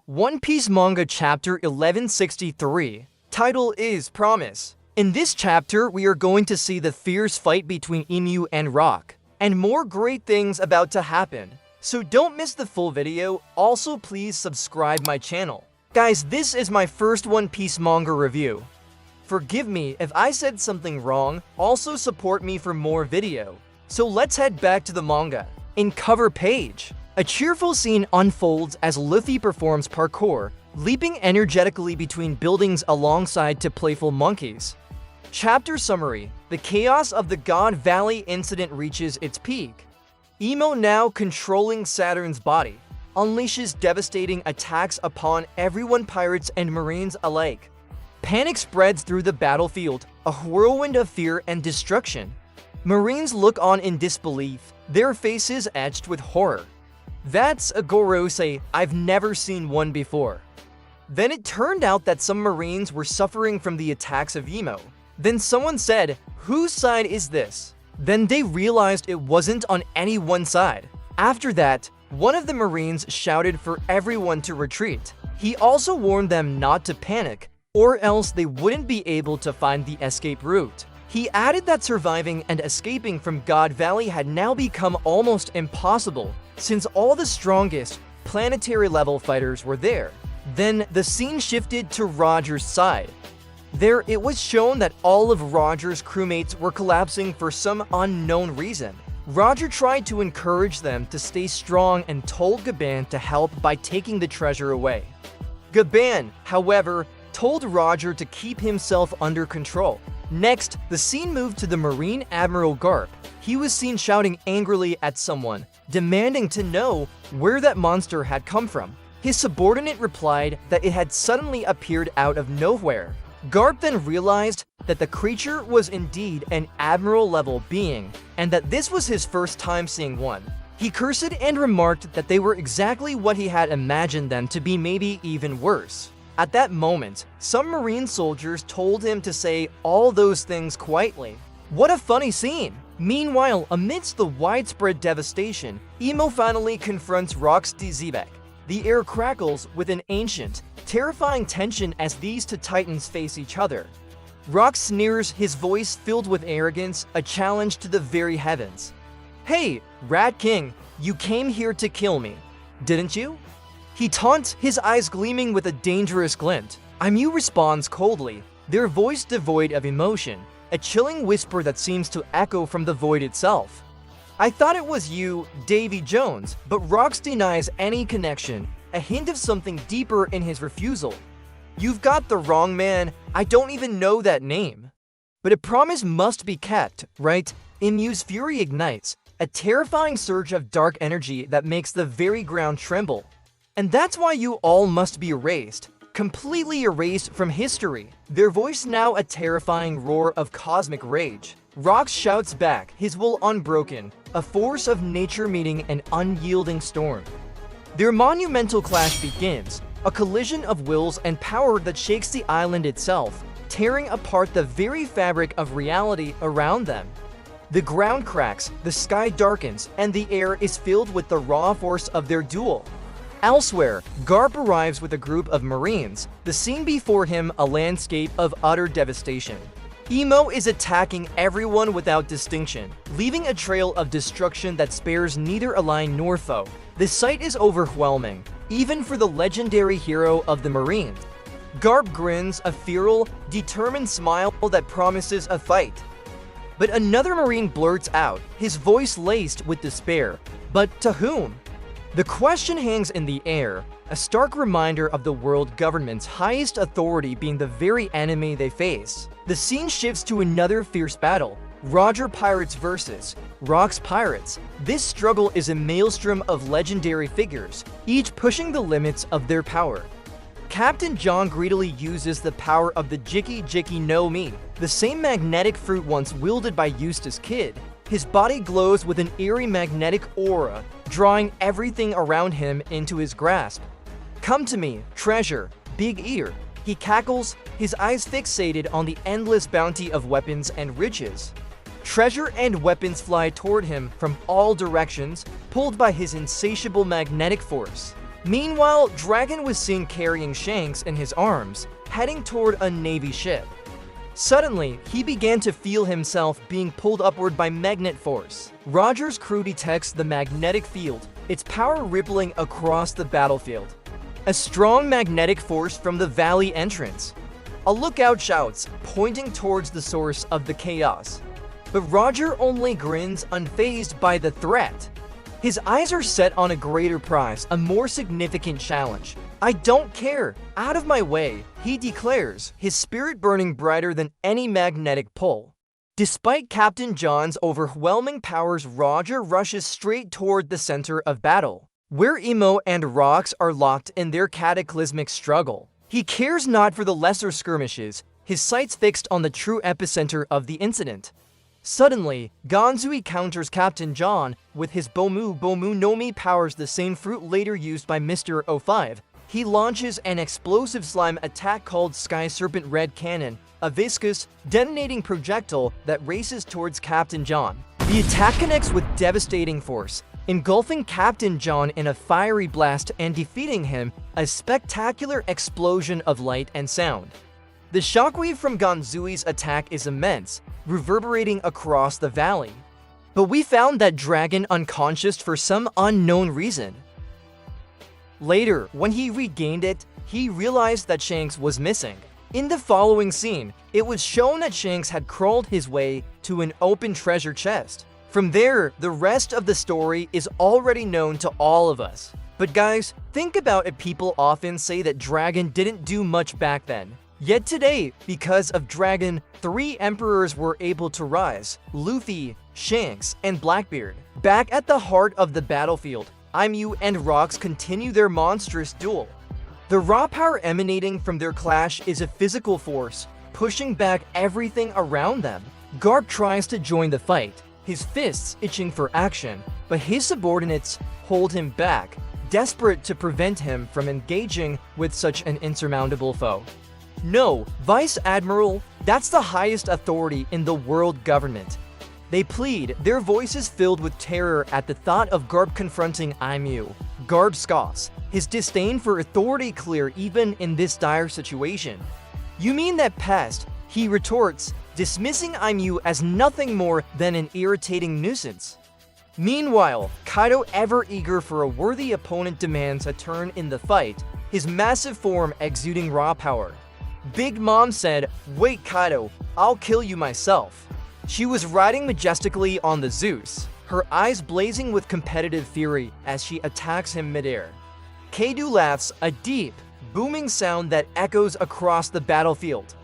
One Piece Manga Chapter 1163. Title is Promise. In this chapter, we are going to see the fierce fight between Emu and Rock, and more great things about to happen. So don't miss the full video. Also, please subscribe my channel. Guys, this is my first One Piece manga review. Forgive me if I said something wrong. Also support me for more video. So let's head back to the manga. In cover page, a cheerful scene unfolds as Luffy performs parkour, leaping energetically between buildings alongside two playful monkeys. Chapter summary: the chaos of the God Valley incident reaches its peak. Emo, now controlling Saturn's body, unleashes devastating attacks upon everyone, pirates and marines alike. Panic spreads through the battlefield, a whirlwind of fear and destruction. Marines look on in disbelief, their faces etched with horror. That's a Gorosei, I've never seen one before. Then it turned out that some Marines were suffering from the attacks of Emo. Then someone said, "Whose side is this?" Then they realized it wasn't on any one side. After that, one of the Marines shouted for everyone to retreat. He also warned them not to panic, or else they wouldn't be able to find the escape route. He added that surviving and escaping from God Valley had now become almost impossible, since all the strongest, planetary-level fighters were there. Then the scene shifted to Roger's side. There, it was shown that all of Roger's crewmates were collapsing for some unknown reason. Roger tried to encourage them to stay strong and told Gaban to help by taking the treasure away. Gaban, however, told Roger to keep himself under control. Next, the scene moved to the Marine Admiral Garp. He was seen shouting angrily at someone, demanding to know where that monster had come from. His subordinate replied that it had suddenly appeared out of nowhere. Garp then realized that the creature was indeed an admiral-level being, and that this was his first time seeing one. He cursed and remarked that they were exactly what he had imagined them to be, maybe even worse. At that moment, some Marine soldiers told him to say all those things quietly. What a funny scene! Meanwhile, amidst the widespread devastation, Emo finally confronts Rock's Dzebek. The air crackles with an ancient, terrifying tension as these two titans face each other. Rock sneers, his voice filled with arrogance, a challenge to the very heavens. "Hey, Rat King, you came here to kill me, didn't you?" He taunts, his eyes gleaming with a dangerous glint. Imu responds coldly, their voice devoid of emotion, a chilling whisper that seems to echo from the void itself. "I thought it was you, Davy Jones," but Rox denies any connection, a hint of something deeper in his refusal. "You've got the wrong man, I don't even know that name." But a promise must be kept, right? Imu's fury ignites, a terrifying surge of dark energy that makes the very ground tremble. "And that's why you all must be erased, completely erased from history." Their voice now a terrifying roar of cosmic rage. Rock shouts back, his will unbroken, a force of nature meeting an unyielding storm. Their monumental clash begins, a collision of wills and power that shakes the island itself, tearing apart the very fabric of reality around them. The ground cracks, the sky darkens, and the air is filled with the raw force of their duel. Elsewhere, Garp arrives with a group of Marines, the scene before him a landscape of utter devastation. Emo is attacking everyone without distinction, leaving a trail of destruction that spares neither ally nor foe. The sight is overwhelming, even for the legendary hero of the Marines. Garp grins, a feral, determined smile that promises a fight. But another Marine blurts out, his voice laced with despair, "But to whom?" The question hangs in the air, a stark reminder of the world government's highest authority being the very enemy they face. The scene shifts to another fierce battle, Roger Pirates versus Rock's Pirates. This struggle is a maelstrom of legendary figures, each pushing the limits of their power. Captain John greedily uses the power of the Jiki Jiki no Mi, the same magnetic fruit once wielded by Eustace Kid. His body glows with an eerie magnetic aura, drawing everything around him into his grasp. "Come to me, treasure, big ear," he cackles, his eyes fixated on the endless bounty of weapons and riches. Treasure and weapons fly toward him from all directions, pulled by his insatiable magnetic force. Meanwhile, Dragon was seen carrying Shanks in his arms, heading toward a Navy ship. Suddenly, he began to feel himself being pulled upward by magnet force. Roger's crew detects the magnetic field, its power rippling across the battlefield. A strong magnetic force from the valley entrance. A lookout shouts, pointing towards the source of the chaos. But Roger only grins, unfazed by the threat. His eyes are set on a greater prize, a more significant challenge. "I don't care. Out of my way," he declares, his spirit burning brighter than any magnetic pull. Despite Captain John's overwhelming powers, Roger rushes straight toward the center of battle, where Imo and Rocks are locked in their cataclysmic struggle. He cares not for the lesser skirmishes, his sights fixed on the true epicenter of the incident. Suddenly, Gonzui counters Captain John with his Bomu no Mi powers, the same fruit later used by Mr. 05. He launches an explosive slime attack called Sky Serpent Red Cannon, a viscous, detonating projectile that races towards Captain John. The attack connects with devastating force, engulfing Captain John in a fiery blast and defeating him, a spectacular explosion of light and sound. The shockwave from Gonzui's attack is immense, reverberating across the valley. But we found that Dragon unconscious for some unknown reason. Later, when he regained it, he realized that Shanks was missing. In the following scene, it was shown that Shanks had crawled his way to an open treasure chest. From there, the rest of the story is already known to all of us. But guys, think about it. People often say that Dragon didn't do much back then. Yet today, because of Dragon, 3 emperors were able to rise: Luffy, Shanks, and Blackbeard. Back at the heart of the battlefield, Aimu and Rocks continue their monstrous duel. The raw power emanating from their clash is a physical force, pushing back everything around them. Garp tries to join the fight, his fists itching for action, but his subordinates hold him back, desperate to prevent him from engaging with such an insurmountable foe. "No, Vice Admiral, that's the highest authority in the world government," they plead, their voices filled with terror at the thought of Garp confronting Aimu. Garp scoffs, his disdain for authority clear even in this dire situation. "You mean that pest?" he retorts, dismissing Aimu as nothing more than an irritating nuisance. Meanwhile, Kaido, ever eager for a worthy opponent, demands a turn in the fight, his massive form exuding raw power. Big Mom said, "Wait, Kaido, I'll kill you myself." She was riding majestically on the Zeus, her eyes blazing with competitive fury as she attacks him midair. Kaidou laughs, a deep, booming sound that echoes across the battlefield.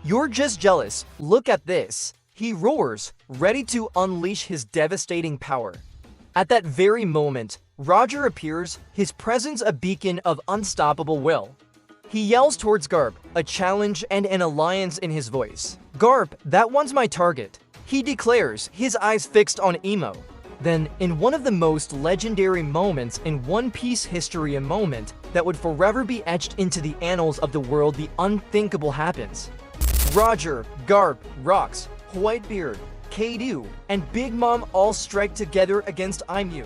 "You're just jealous, look at this," he roars, ready to unleash his devastating power. At that very moment, Roger appears, his presence a beacon of unstoppable will. He yells towards Garp, a challenge and an alliance in his voice. "Garp, that one's my target," he declares, his eyes fixed on Imo. Then, in one of the most legendary moments in One Piece history, a moment that would forever be etched into the annals of the world, the unthinkable happens. Roger, Garp, Rocks, Whitebeard, Kaidou, and Big Mom all strike together against Aimu.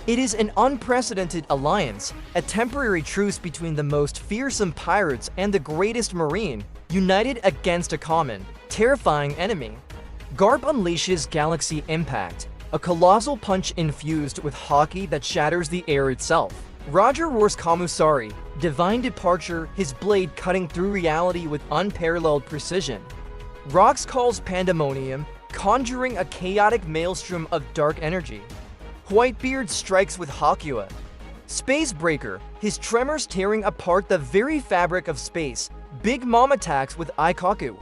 It is an unprecedented alliance, a temporary truce between the most fearsome pirates and the greatest marine, united against a common, terrifying enemy. Garp unleashes Galaxy Impact, a colossal punch infused with hockey that shatters the air itself. Roger roars Kamusari, Divine Departure, his blade cutting through reality with unparalleled precision. Rocks calls Pandemonium, conjuring a chaotic maelstrom of dark energy. Whitebeard strikes with Hakua. Spacebreaker, his tremors tearing apart the very fabric of space. Big Mom attacks with Ikoku.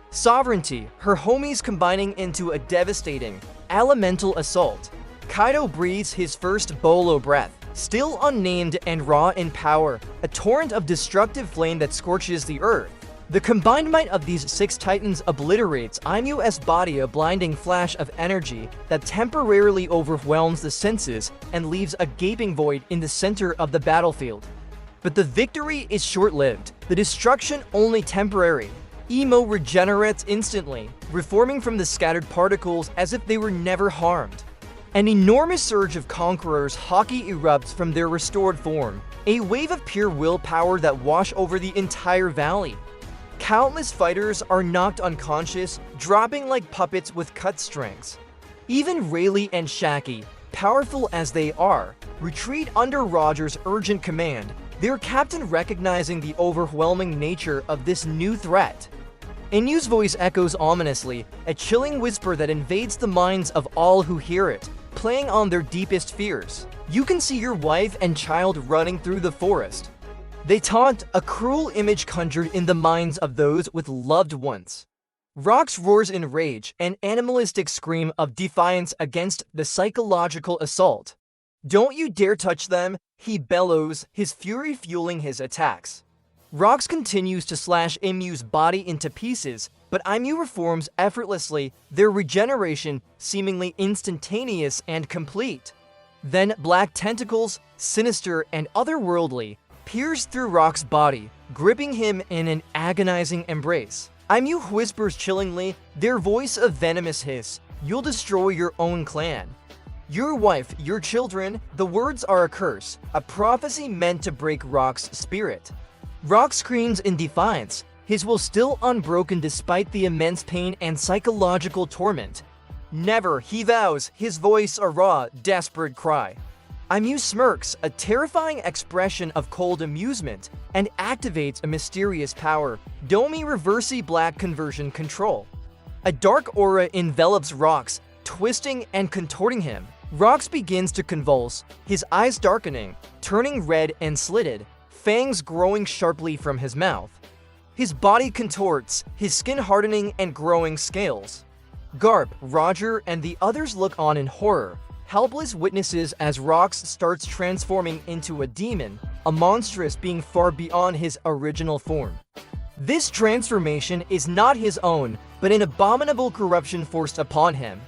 Sovereignty, her homies combining into a devastating, elemental assault. Kaido breathes his first bolo breath, still unnamed and raw in power, a torrent of destructive flame that scorches the earth. The combined might of these 6 titans obliterates Aimu's body, a blinding flash of energy that temporarily overwhelms the senses and leaves a gaping void in the center of the battlefield. But the victory is short-lived, the destruction only temporary. Imo regenerates instantly, reforming from the scattered particles as if they were never harmed. An enormous surge of conquerors Haki erupts from their restored form, a wave of pure willpower that wash over the entire valley. Countless fighters are knocked unconscious, dropping like puppets with cut strings. Even Rayleigh and Shaki, powerful as they are, retreat under Roger's urgent command, their captain recognizing the overwhelming nature of this new threat. Inyu's voice echoes ominously, a chilling whisper that invades the minds of all who hear it, playing on their deepest fears. You can see your wife and child running through the forest. They taunt, a cruel image conjured in the minds of those with loved ones. Rox roars in rage, an animalistic scream of defiance against the psychological assault. "Don't you dare touch them," he bellows, his fury fueling his attacks. Rox continues to slash Inyu's body into pieces, but Inyu reforms effortlessly, their regeneration seemingly instantaneous and complete. Then black tentacles, sinister and otherworldly, pierce through Rox's body, gripping him in an agonizing embrace. Inyu whispers chillingly, their voice a venomous hiss, "You'll destroy your own clan. Your wife, your children." The words are a curse, a prophecy meant to break Rox's spirit. Rox screams in defiance, his will still unbroken despite the immense pain and psychological torment. "Never," he vows, his voice a raw, desperate cry. Inyu smirks, a terrifying expression of cold amusement, and activates a mysterious power, Domi Reversi Black Conversion Control. A dark aura envelops Rox, twisting and contorting him. Rox begins to convulse, his eyes darkening, turning red and slitted, fangs growing sharply from his mouth. His body contorts, his skin hardening and growing scales. Garp, Roger, and the others look on in horror, helpless witnesses as Rox starts transforming into a demon, a monstrous being far beyond his original form. This transformation is not his own, but an abominable corruption forced upon him.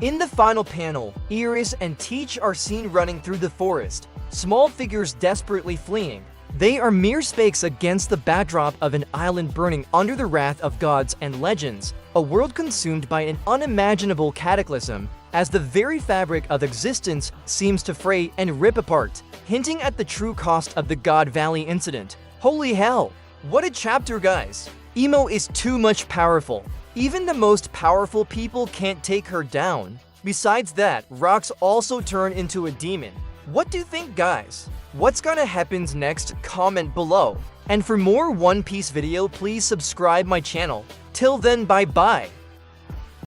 In the final panel, Iris and Teach are seen running through the forest, small figures desperately fleeing. They are mere spakes against the backdrop of an island burning under the wrath of gods and legends, a world consumed by an unimaginable cataclysm, as the very fabric of existence seems to fray and rip apart, hinting at the true cost of the God Valley incident. Holy hell! What a chapter, guys! Imo is too much powerful. Even the most powerful people can't take her down. Besides that, Rox also turned into a demon. What do you think, guys? What's gonna happen next? Comment below. And for more One Piece video, please subscribe my channel. Till then, bye bye.